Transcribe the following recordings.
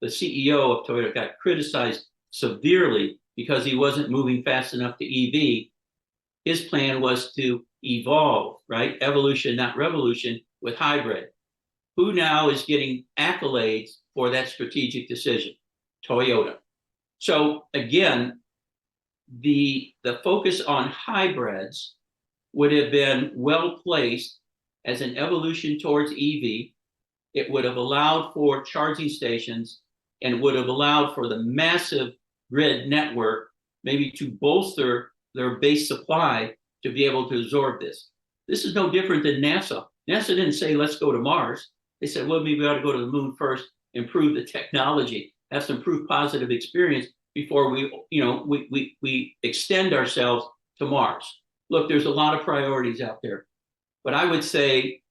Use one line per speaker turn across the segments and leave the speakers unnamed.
the CEO of Toyota, got criticized severely because he wasn't moving fast enough to EV. His plan was to evolve, right? Evolution, not revolution, with hybrid. Who now is getting accolades for that strategic decision? Toyota. So again, the focus on hybrids would have been well placed as an evolution towards EV. It would have allowed for charging stations and would have allowed for the massive grid network maybe to bolster their base supply to be able to absorb this. This is no different than NASA. NASA didn't say, let's go to Mars. They said, well, maybe we ought to go to the moon first, improve the technology, have some proof positive experience before we extend ourselves to Mars. Look, there's a lot of priorities out there, but I would say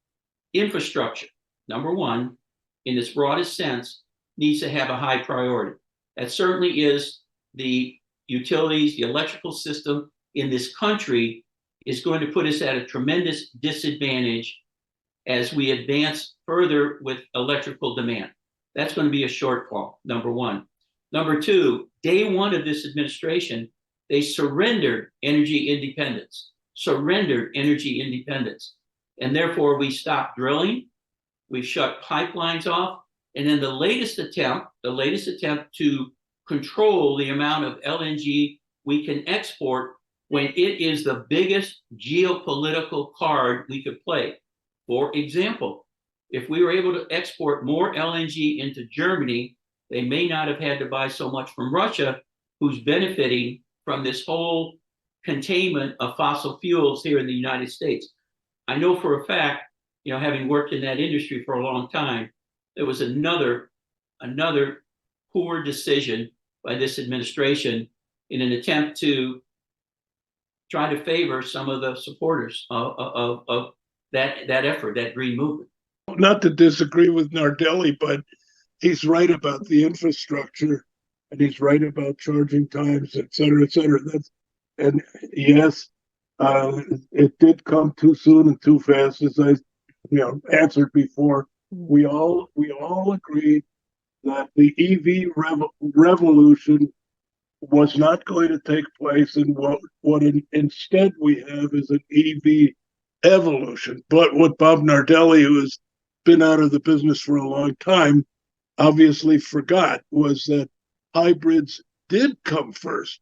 infrastructure, number one, in its broadest sense, needs to have a high priority. That certainly is the utilities, the electrical system in this country is going to put us at a tremendous disadvantage as we advance further with electrical demand. That's going to be a shortfall, number one. Number two, day one of this administration, they surrendered energy independence. And therefore, we stopped drilling, we shut pipelines off, and then the latest attempt to control the amount of LNG we can export when it is the biggest geopolitical card we could play. For example, if we were able to export more LNG into Germany, they may not have had to buy so much from Russia, who's benefiting from this whole containment of fossil fuels here in the United States. I know for a fact, having worked in that industry for a long time, there was another poor decision by this administration in an attempt to try to favor some of the supporters of that effort, that green movement.
Not to disagree with Nardelli, but he's right about the infrastructure, and he's right about charging times, et cetera, et cetera. And yes, it did come too soon and too fast, as I answered before. We all agreed that the EV revolution was not going to take place, and instead we have is an EV evolution. But what Bob Nardelli, who has been out of the business for a long time, obviously forgot was that hybrids did come first.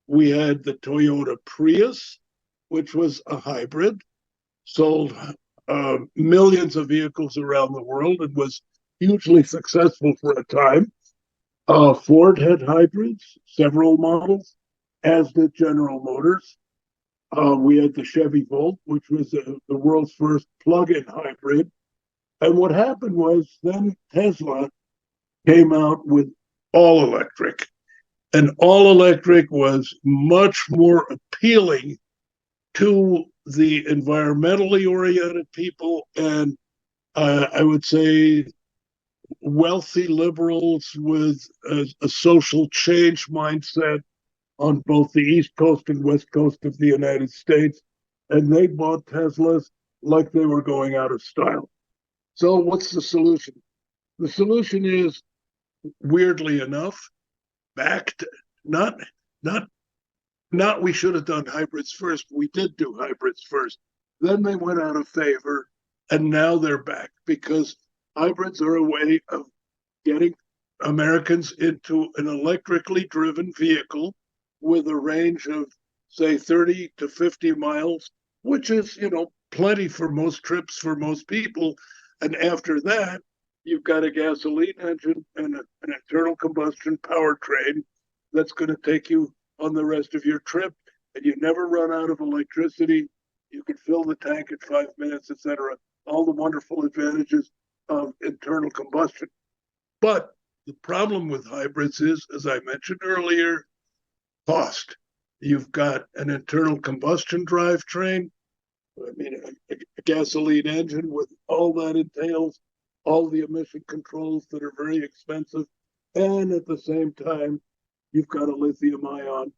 We had the Toyota Prius, which was a hybrid, sold millions of vehicles around the world and was hugely successful for a time. Ford had hybrids, several models, as did General Motors. We had the Chevy Volt, which was the world's first plug-in hybrid. And what happened was then Tesla came out with all electric. And all electric was much more appealing to the environmentally oriented people and I would say wealthy liberals with a social change mindset on both the East Coast and West Coast of the United States. And they bought Teslas like they were going out of style. So what's the solution? The solution is, weirdly enough, not we should have done hybrids first. We did do hybrids first. Then they went out of favor, and now they're back because hybrids are a way of getting Americans into an electrically driven vehicle with a range of, say, 30 to 50 miles, which is, plenty for most trips for most people. And after that, you've got a gasoline engine and an internal combustion powertrain that's going to take you on the rest of your trip, and you never run out of electricity. You can fill the tank in 5 minutes, etc. All the wonderful advantages of internal combustion. But the problem with hybrids is, as I mentioned earlier, cost. You've got an internal combustion drivetrain, a gasoline engine with all that entails, all the emission controls that are very expensive, and at the same time, you've got a lithium-ion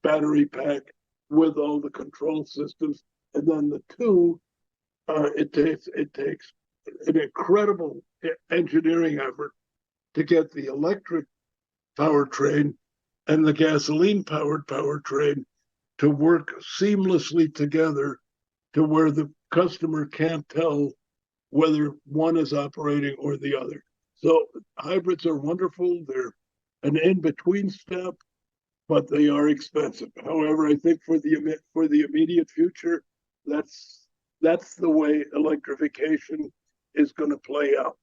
battery pack with all the control systems, and then the two, it takes an incredible engineering effort to get the electric powertrain and the gasoline powered powertrain to work seamlessly together to where the customer can't tell whether one is operating or the other. So hybrids are wonderful. They're an in-between step, but they are expensive. However, I think for the immediate future, that's the way electrification is going to play out.